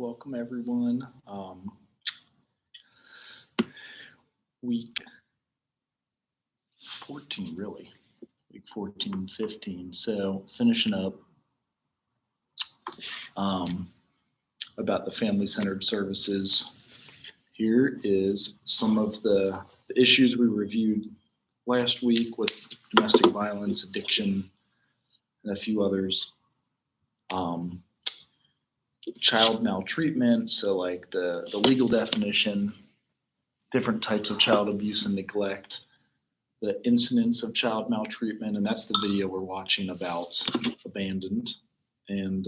welcome everyone. Week 14, really. Week 14 and 15. So finishing up about the family-centered services. Here is some of the issues we reviewed last week with domestic violence, addiction, and a few others. Child maltreatment, so like the legal definition, different types of child abuse and neglect, the incidence of child maltreatment, and that's the video we're watching about abandoned. And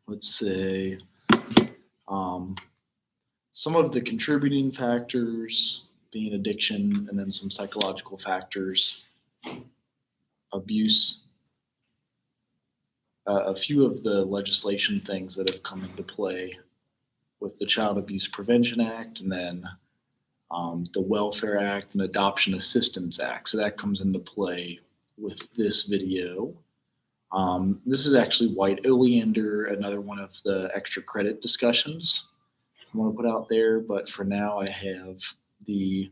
let's say some of the contributing factors being addiction, and then some psychological factors, abuse, a few of the legislation things that have come into play with the Child Abuse Prevention Act, and then the Welfare Act and Adoption Assistance Act. So that comes into play with this video. This is actually White Oleander, another one of the extra credit discussions I want to put out there. But for now, I have the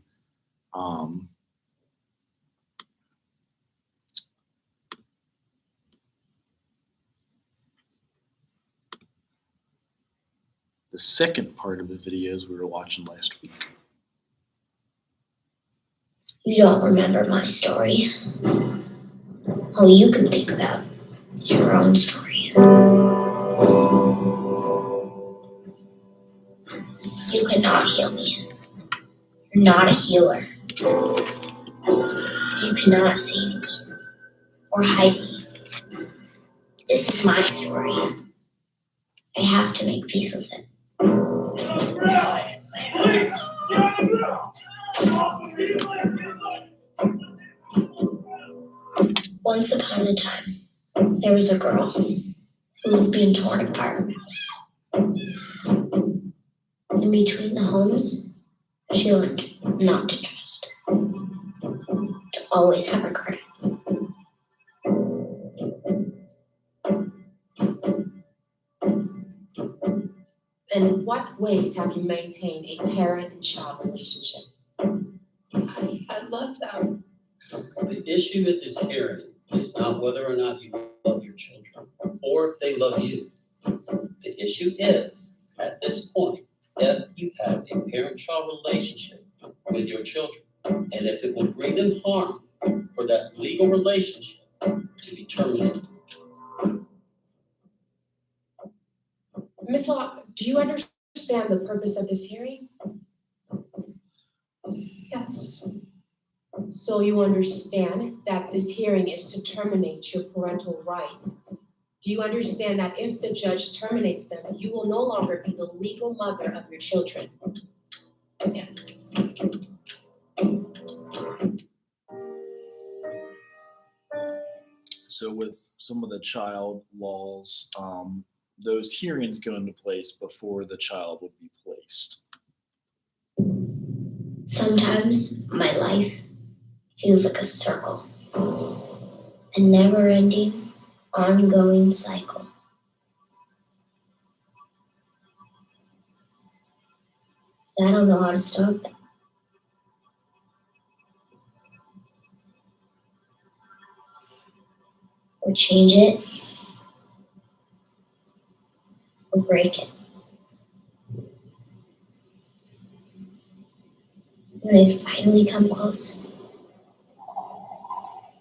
second part of the videos we were watching last week. You don't remember my story. All you can think about is your own story. You cannot heal me. You're not a healer. You cannot save me or hide me. This is my story. I have to make peace with it. Once upon a time, there was a girl who was being torn apart. In between the homes, she learned not to trust, to always have her guard up. In what ways have you maintained a parent and child relationship? I love them. The issue with this hearing is not whether or not you love your children or if they love you. The issue is, at this point, if you have a parent-child relationship with your children, and if it will bring them harm for that legal relationship to be terminated. Ms. Law, do you understand the purpose of this hearing? Yes. So you understand that this hearing is to terminate your parental rights. Do you understand that if the judge terminates them, you will no longer be the legal mother of your children? Yes. So with some of the child laws, those hearings go into place before the child would be placed. Sometimes my life feels like a circle, a never-ending, ongoing cycle. I don't know how to stop it. Or change it, or break it. When I finally come close, it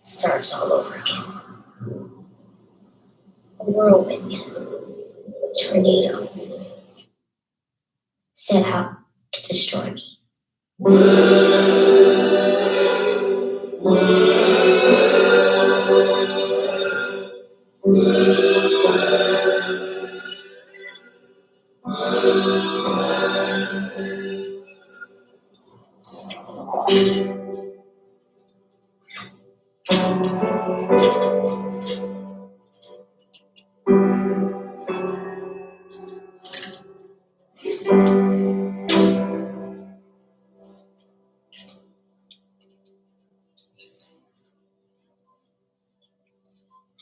starts all over again. A whirlwind, a tornado, set out to destroy me.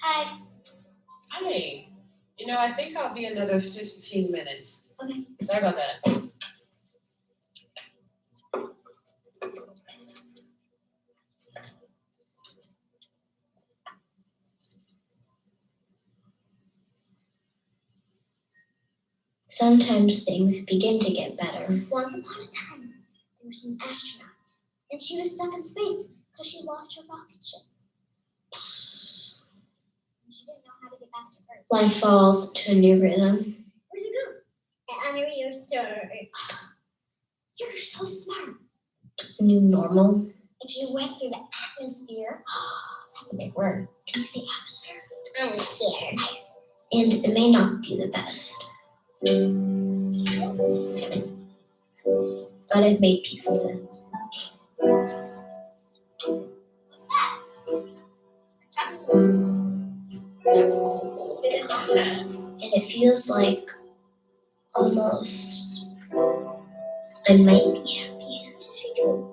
Hi. Hey, You know, I think I'll be another 15 minutes. Okay. Sorry about that. Sometimes things begin to get better. Once upon a time, there was an astronaut, and she was stuck in space because she lost her rocket ship. She didn't know how to get back to Earth. Life falls to a new rhythm. Where'd it go? And under your story. You're so smart. New normal. If you went through the atmosphere, that's a big word. Can you say atmosphere? Atmosphere. Nice. And it may not be the best. But I've made peace with it. What's that? That's cool. Is it hot? And it feels like almost I might be happy. What does she do?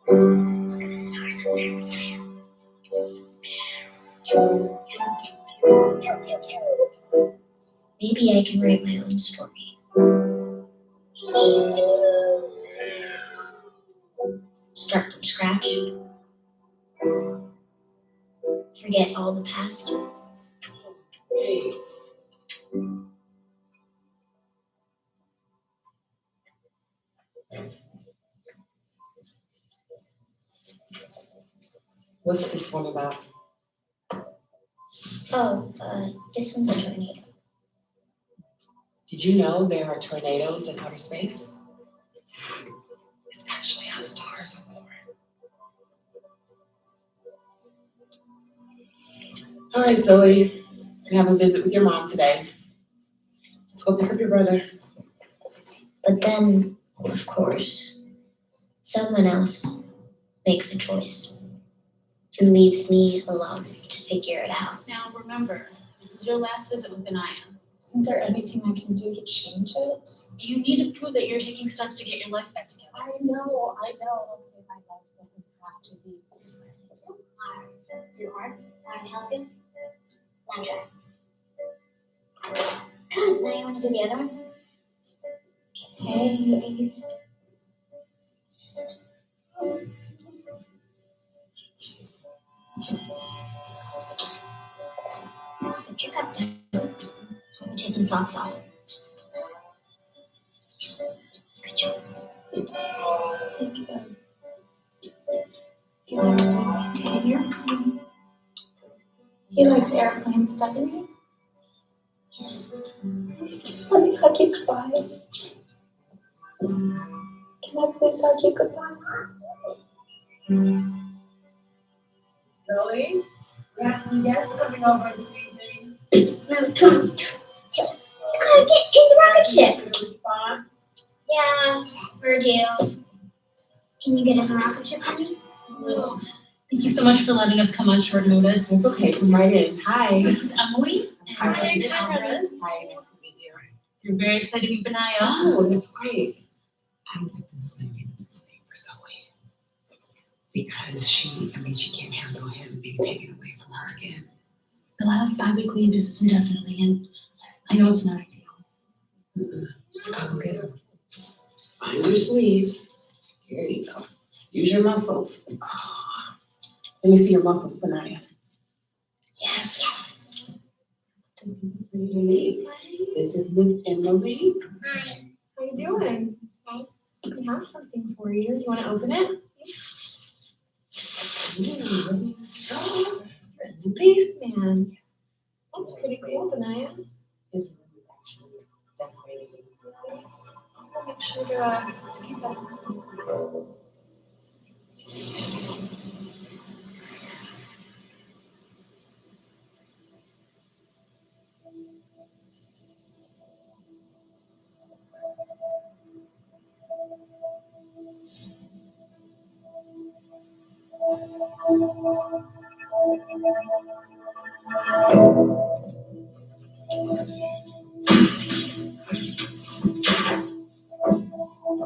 Look at the stars up there. Maybe I can write my own story. Start from scratch. Forget all the past. Great. What's this one about? Oh, this one's a tornado. Did you know there are tornadoes in outer space? It's actually how stars are born. All right, Zoe. You have a visit with your mom today. Let's go pick up your brother. But then, of course, someone else makes a choice and leaves me alone to figure it out. Now remember, this is your last visit with Benaya. Isn't there anything I can do to change it? You need to prove that you're taking steps to get your life back together. I know that my life doesn't have to be this way. Too hard? Want to help you? Now try. Good. Now you want to do the other one? Okay. Put your cup down. Take them socks off. Good job. Thank you. Okay, here. He likes airplanes, doesn't he? Just let me hug you goodbye. Can I please hug you goodbye? Zoe? We have some guests coming over this evening. No, come on. You gotta get in the rocket ship. Yeah, Virgil. Can you get in the rocket ship, honey? No. Thank you so much for letting us come on short notice. It's okay, come right in. Hi. This is Emily. And Hi. Brandon Alvarez. Hi, nice to meet you. You're very excited to meet Benaya. Oh, that's great. I don't think this is gonna be the best thing for Zoe. Because she can't handle him being taken away from her again. They'll have bi-weekly visits indefinitely, and I know it's not ideal. I will get him. Find your sleeves. Here you go. Use your muscles. Oh. Let me see your muscles, Benaya. Yes. Ready to leave? This is Miss Emily. Hi. How you doing? Hi. I have something for you. You want to open it? Oh, You're a spaceman. That's pretty cool, Benaya. it's really actually decorated. I'll make sure to keep that in mind.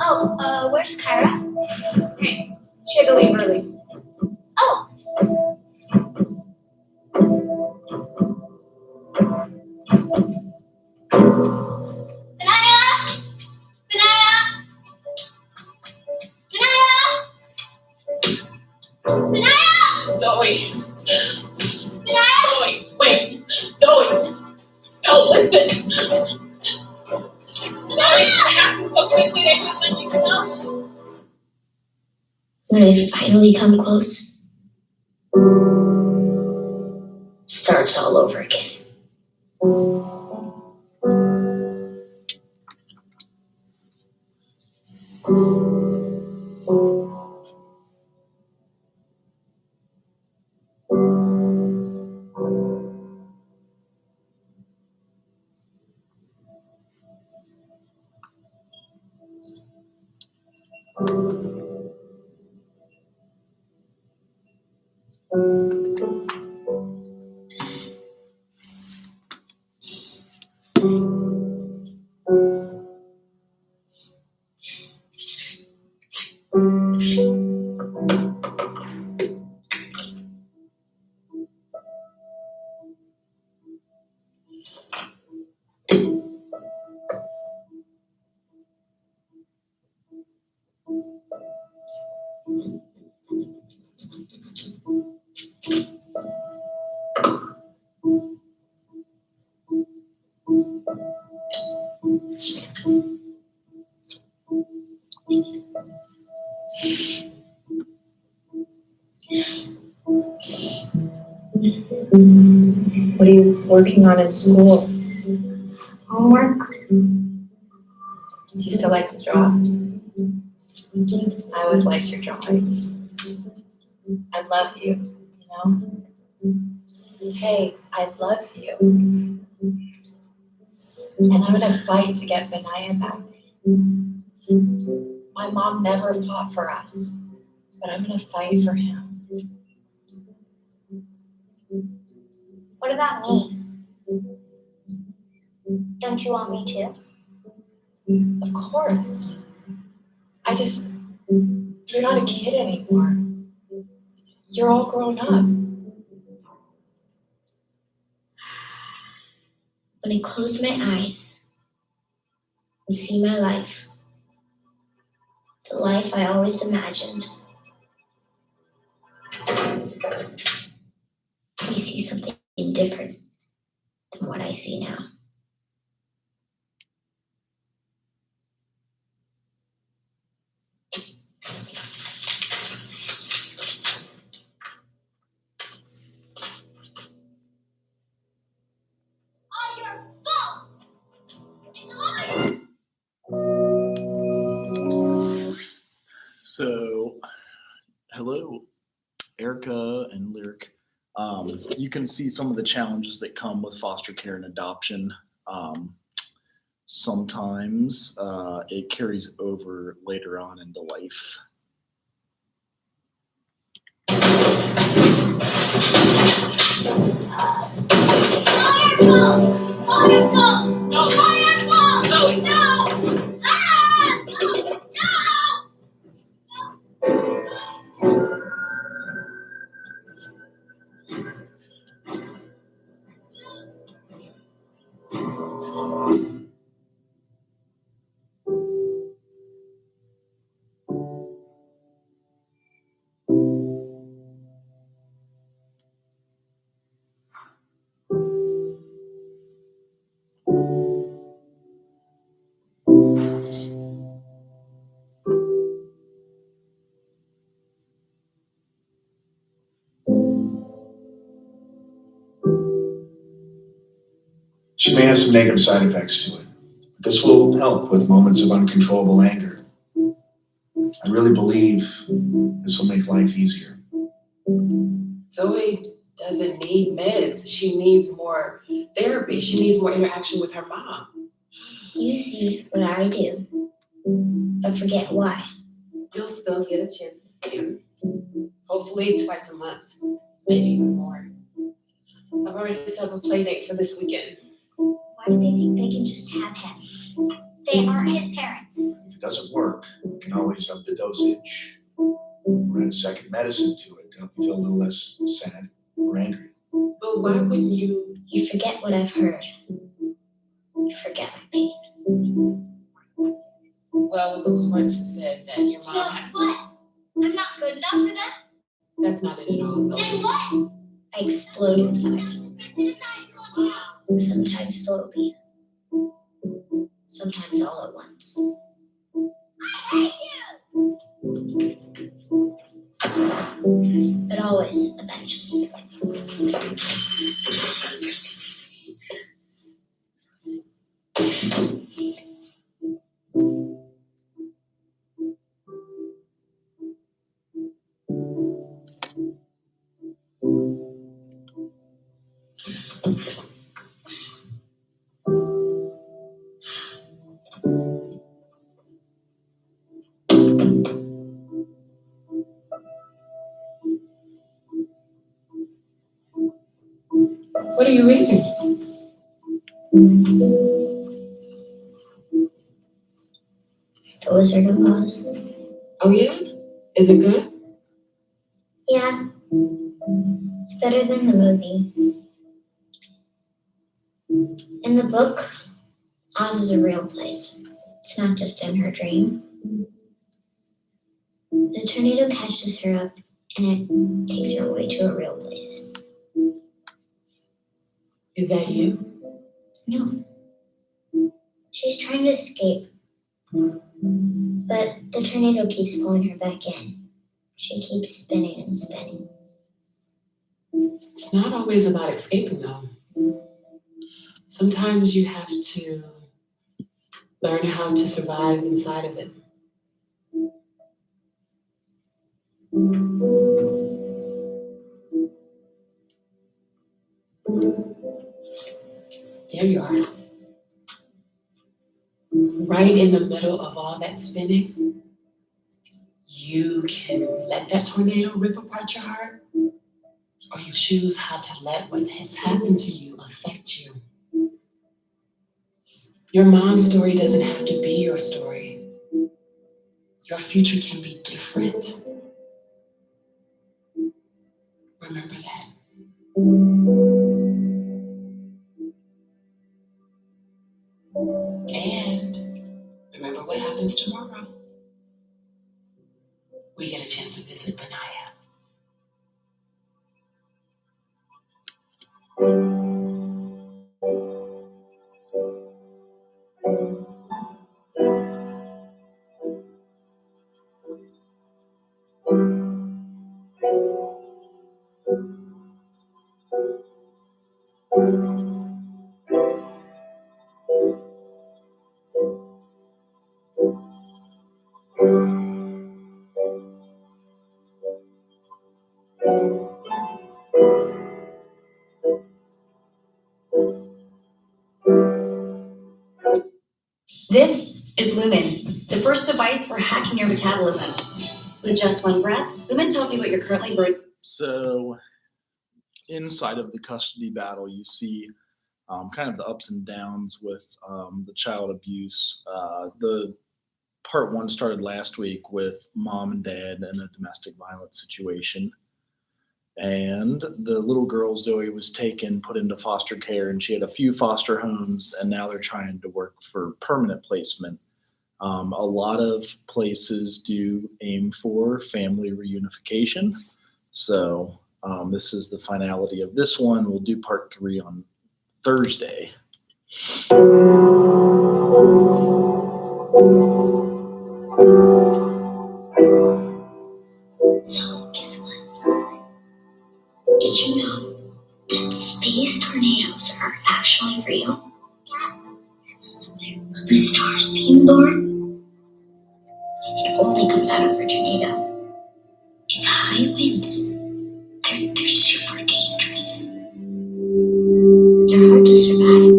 Oh, where's Kyra? Hey, she had to leave early. Oh. When I finally come close, starts all over again. What are you working on in school? Homework? Do you still like to draw? I always liked your drawings. I love you, you know? Hey, I love you. And I'm gonna fight to get Benaya back. My mom never fought for us, but I'm gonna fight for him. What about me? Don't you want me to? Of course. You're not a kid anymore. You're all grown up. When I close my eyes and see my life, the life I always imagined, I see something different than what I see now. So, hello, Erica and Lyric. You can see some of the challenges that come with foster care and adoption. Sometimes it carries over later on into life. She may have some negative side effects to it. This will help with moments of uncontrollable anger. I really believe this will make life easier. Zoe doesn't need meds. She needs more therapy. She needs more interaction with her mom. You see what I do, but forget why. You'll still get a chance to see him. Hopefully twice a month, maybe even more. I've already set up a play date for this weekend. Why do they think they can just have him? They aren't his parents. If it doesn't work, we can always up the dosage or add a second medicine to it to help you feel a little less sad or angry. But why wouldn't you? You forget what I've heard. You forget my pain. Well, the courts have said that your mom has to. What? I'm not good enough for them? That's not it at all, Zoe. Then what? I explode inside. Sometimes slowly. Sometimes all at once. I hate you! but always eventually. What are you reading? The Wizard of Oz. Oh yeah? Is it good? Yeah, it's better than the movie. In the book, Oz is a real place. It's not just in her dream. The tornado catches her up and it takes her away to a real place. Is that you? No. She's trying to escape, but the tornado keeps pulling her back in. She keeps spinning and spinning. It's not always about escaping though. Sometimes you have to learn how to survive inside of it. There you are. Right in the middle of all that spinning, you can let that tornado rip apart your heart, or you choose how to let what has happened to you affect you. Your mom's story doesn't have to be your story. Your future can be different. Remember that. And remember what happens tomorrow. We get a chance to visit Benaya. This is Lumen, the first device for hacking your metabolism. With just one breath, Lumen tells you what you're currently burning. So inside of the custody battle, you see kind of the ups and downs with the child abuse. The part one started last week with mom and dad in a domestic violence situation. And the little girl, Zoe, was taken, put into foster care, and she had a few foster homes, and now they're trying to work for permanent placement. A lot of places do aim for family reunification. So this is the finality of this one. We'll do part 3 on Thursday. So, guess what? Did you know that space tornadoes are actually real? Yeah, that's up there. When a star's being born, it only comes out of a tornado. It's high winds. They're super dangerous. They're hard to survive.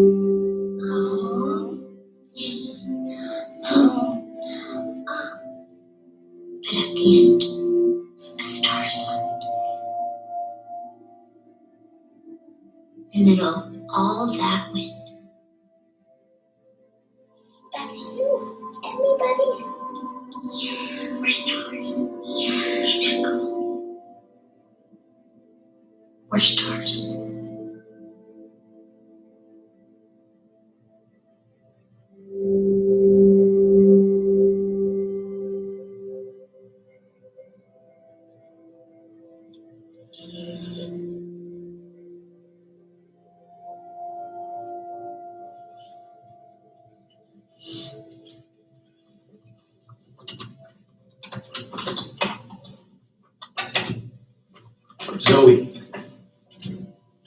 But at the end, a star's left. In the middle of all that wind. That's you, everybody. Yeah, we're stars. Yeah, isn't that cool? We're stars.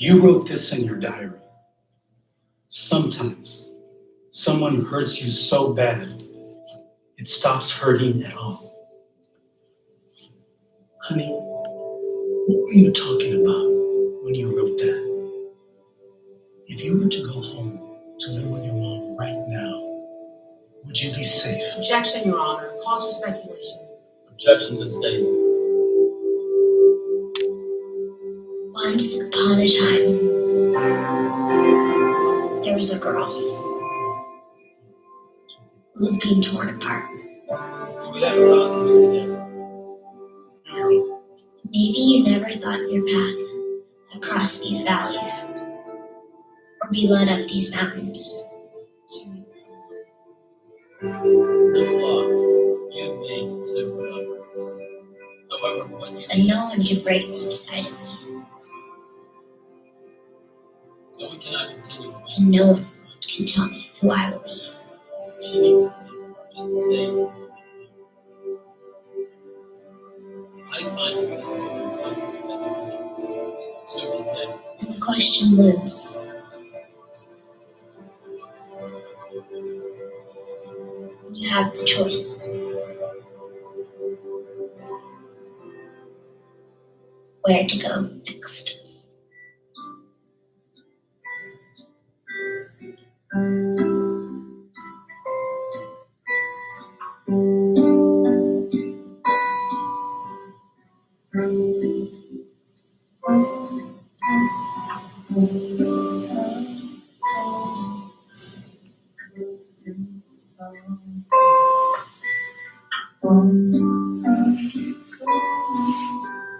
You wrote this in your diary. Sometimes someone hurts you so bad, it stops hurting at all. Honey, what were you talking about when you wrote that? If you were to go home to live with your mom right now, would you be safe? Objection, Your Honor. Cause for speculation. Objection sustained. Once upon a time, there was a girl who was being torn apart. Do we have a prosecutor there? Maybe you never thought your path would cross these valleys or be led up these mountains. This law, you may consider it otherwise. However, what you But no one can break the inside of me, so we cannot continue. and no one can tell me who I will be. She needs to be safe. I find that this is in someone's best interest. So today, And the question looms. You have the choice. Where to go next.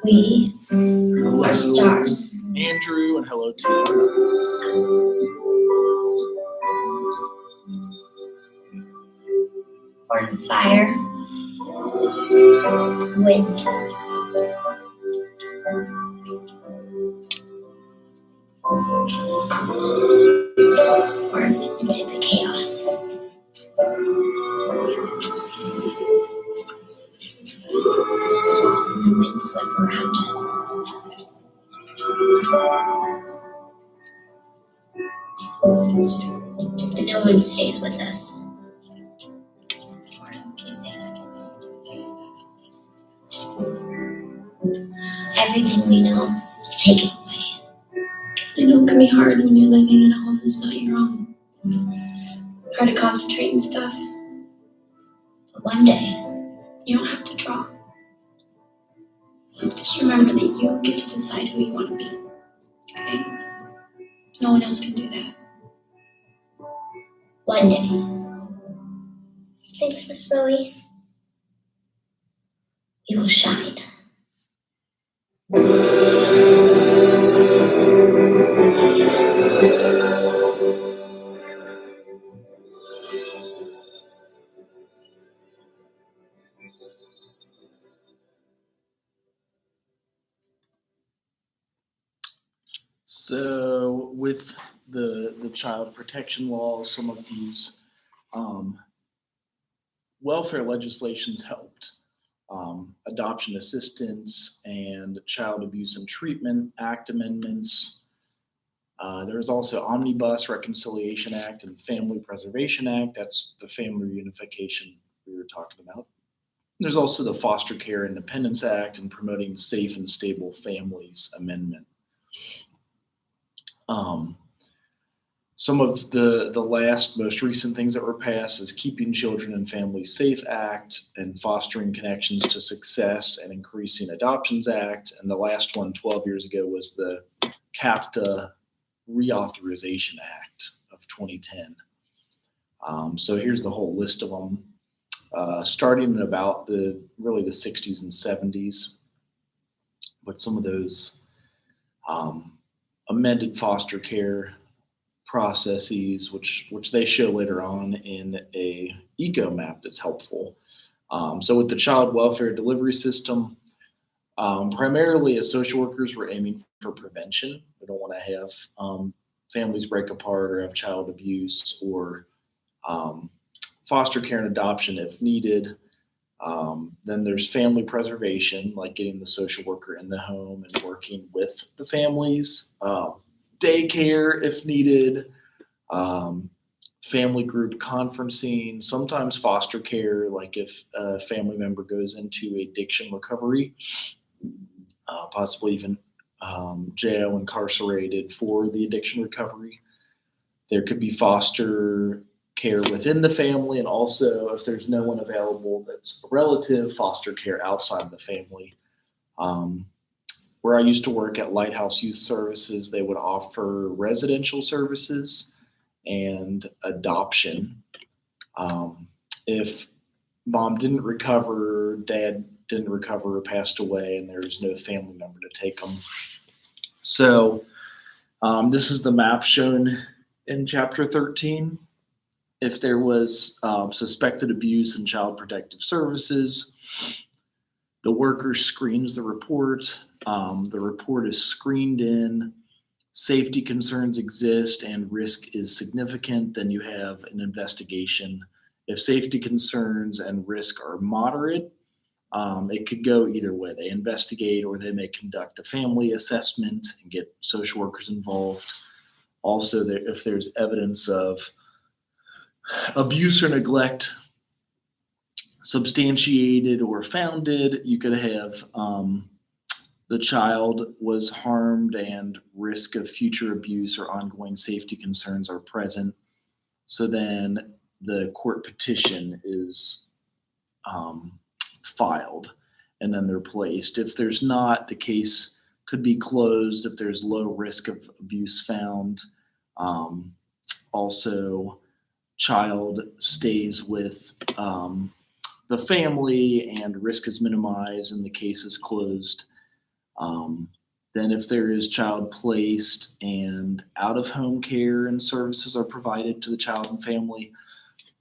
We are stars. Andrew, and hello, Tim. Born of fire, wind, born into the chaos. The winds whip around us. And no one stays with us. Everything we know is taken away. I know it can be hard when you're living in a home that's not your own. Hard to concentrate and stuff. But one day, You don't have to draw. Just remember that you get to decide who you want to be. Okay? No one else can do that. one day. Thanks, Miss Zoe. We will shine. So with the child protection laws, some of these welfare legislations helped. Adoption assistance and Child Abuse and Treatment Act amendments. There was also Omnibus Reconciliation Act and Family Preservation Act. That's the family reunification we were talking about. There's also the Foster Care Independence Act and Promoting Safe and Stable Families Amendment. Some of the last most recent things that were passed is Keeping Children and Families Safe Act and Fostering Connections to Success and Increasing Adoptions Act. And the last one 12 years ago was the CAPTA Reauthorization Act of 2010. So here's the whole list of them. Starting in about the 60s and 70s, but some of those amended foster care processes, which they show later on in a eco map that's helpful. So with the child welfare delivery system, primarily as social workers, we're aiming for prevention. We don't want to have families break apart or have child abuse or foster care and adoption if needed. Then there's family preservation, like getting the social worker in the home and working with the families. daycare if needed, family group conferencing, sometimes foster care, like if a family member goes into addiction recovery, possibly even jail, incarcerated for the addiction recovery. There could be foster care within the family, and also if there's no one available that's a relative, foster care outside of the family. Where I used to work at Lighthouse Youth Services, they would offer residential services and adoption. If mom didn't recover, dad didn't recover or passed away, and there was no family member to take them. So this is the map shown in Chapter 13. If there was suspected abuse in Child Protective Services, the worker screens the report. The report is screened in. Safety concerns exist and risk is significant, then you have an investigation. If safety concerns and risk are moderate, it could go either way. They investigate, or they may conduct a family assessment and get social workers involved. Also, if there's evidence of abuse or neglect, substantiated or founded, you could have the child was harmed and risk of future abuse or ongoing safety concerns are present. So then the court petition is filed, and then they're placed. If there's not, the case could be closed if there's low risk of abuse found. Also, child stays with the family and risk is minimized and the case is closed. Then if there is child placed and out-of-home care and services are provided to the child and family,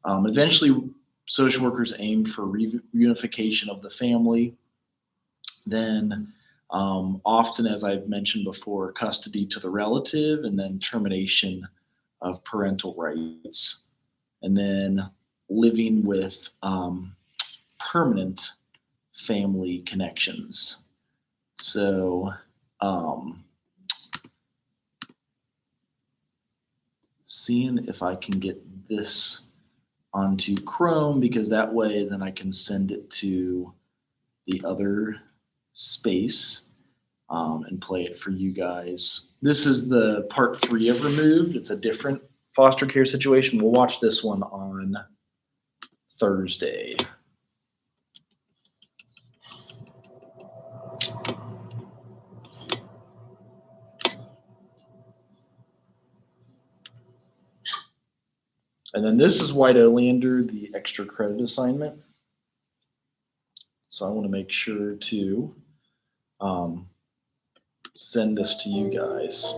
eventually social workers aim for reunification of the family. Then often, as I've mentioned before, custody to the relative, and then termination of parental rights. And then living with permanent family connections. So seeing if I can get this onto Chrome, because that way then I can send it to the other space and play it for you guys. This is the part 3 of Removed. It's a different foster care situation. We'll watch this one on Thursday. And then this is White Oleander, the extra credit assignment. So I want to make sure to send this to you guys.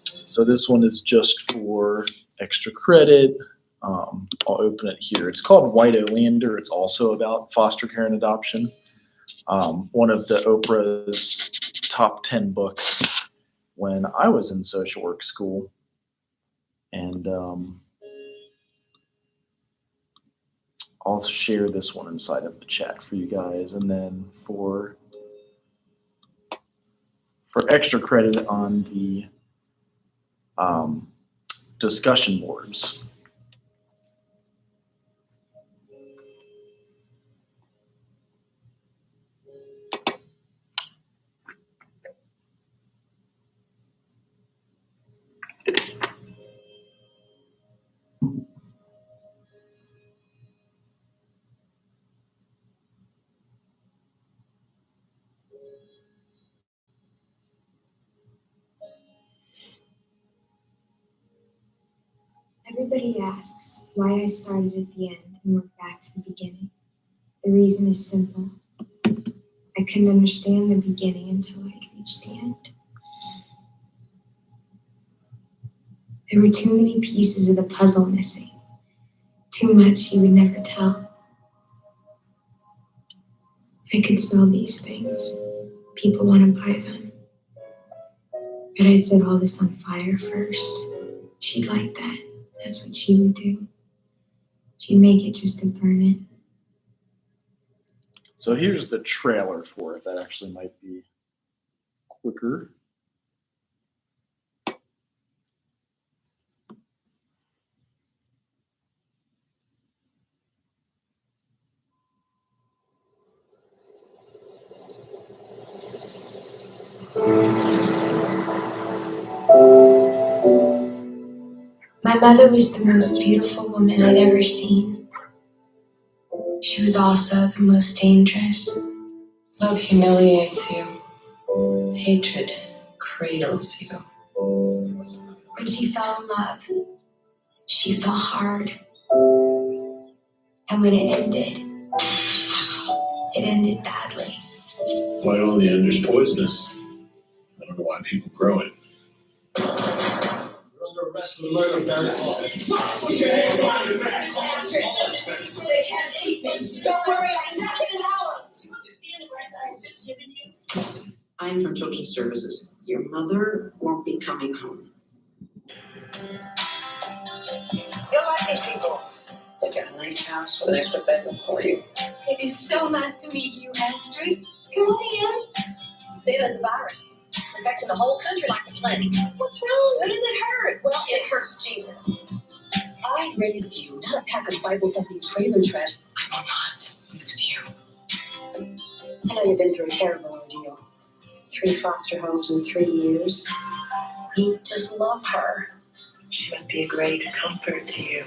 So this one is just for extra credit. I'll open it here. It's called White Oleander. It's also about foster care and adoption. One of the Oprah's top 10 books when I was in social work school. And I'll share this one inside of the chat for you guys. And then for extra credit on the discussion boards. Everybody asks why I started at the end and went back to the beginning. The reason is simple. I couldn't understand the beginning until I'd reached the end. There were too many pieces of the puzzle missing. Too much you would never tell. I could sell these things. People want to buy them. But I'd set all this on fire first. She'd like that. That's what she would do. If you make it, just to burn it. So here's the trailer for it. That actually might be quicker. My mother was the most beautiful woman I'd ever seen. She was also the most dangerous. Love humiliates you. Hatred cradles you. When she fell in love, she fell hard. And when it ended badly. Why all the under's poisonous? I don't know why people grow it. You're under arrest for the murder of Barry Hall. They can't keep me. Don't worry, I'm not gonna help. I'm from Children's Services. Your mother won't be coming home. You'll like these people. They got a nice house with an extra bedroom for you. It is so nice to meet you, Astrid. Come on in. See, there's a virus. Infecting the whole country like the plague. What's wrong? What does it hurt? Well, it hurts Jesus. I raised you, not a pack of Bible-thumping trailer trash. I will not lose you. I know you've been through a terrible ordeal. 3 foster homes in 3 years. You just love her. She must be a great comfort to you.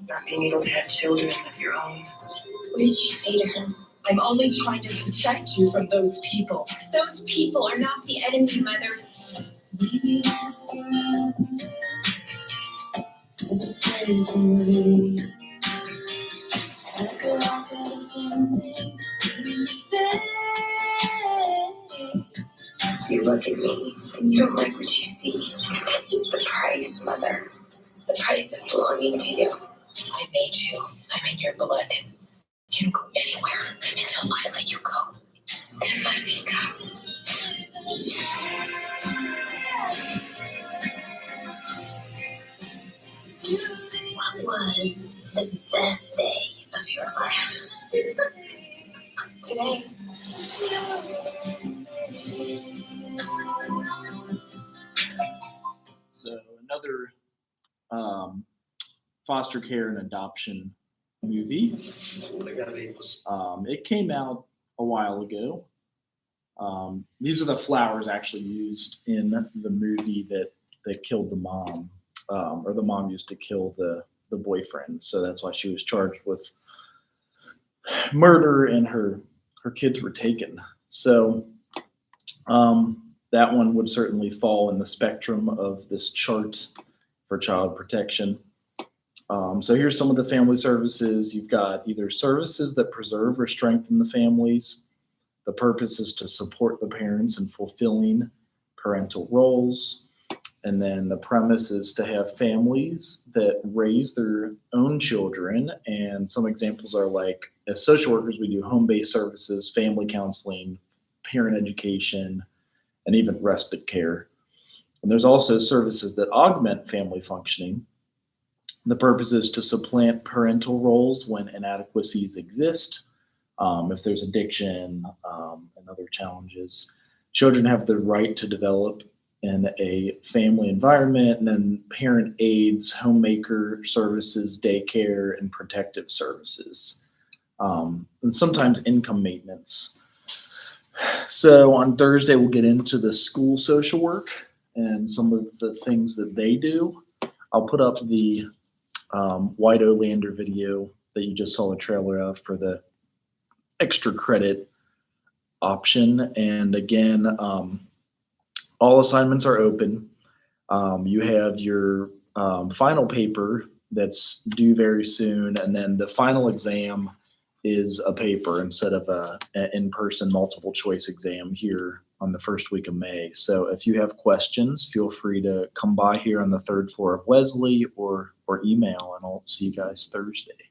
Not being able to have children of your own. What did you say to her? I'm only trying to protect you from those people. Those people are not the enemy, Mother. Maybe this is forever. But it fades away. Like a rocket ascending in space. You look at me and you don't like what you see. This is the price, Mother. The price of belonging to you. I made you. I'm in your blood. You don't go anywhere until I let you go. Then let me go. What was the best day of your life? Today. So another foster care and adoption movie. It came out a while ago. These are the flowers actually used in the movie that killed the mom, or the mom used to kill the boyfriend. So that's why she was charged with murder, and her kids were taken. So that one would certainly fall in the spectrum of this chart for child protection. So here's some of the family services. You've got either services that preserve or strengthen the families. The purpose is to support the parents in fulfilling parental roles. And then the premise is to have families that raise their own children. And some examples are like, as social workers, we do home-based services, family counseling, parent education, and even respite care. And there's also services that augment family functioning. The purpose is to supplant parental roles when inadequacies exist, if there's addiction and other challenges. Children have the right to develop in a family environment, and then parent aids, homemaker services, daycare, and protective services, and sometimes income maintenance. So on Thursday, we'll get into the school social work and some of the things that they do. I'll put up the White Olander video that you just saw a trailer of for the extra credit option. And again, all assignments are open. You have your final paper that's due very soon, and then the final exam is a paper instead of an in-person multiple choice exam here on the first week of May. So if you have questions, feel free to come by here on the 3rd floor of Wesley or email, and I'll see you guys Thursday.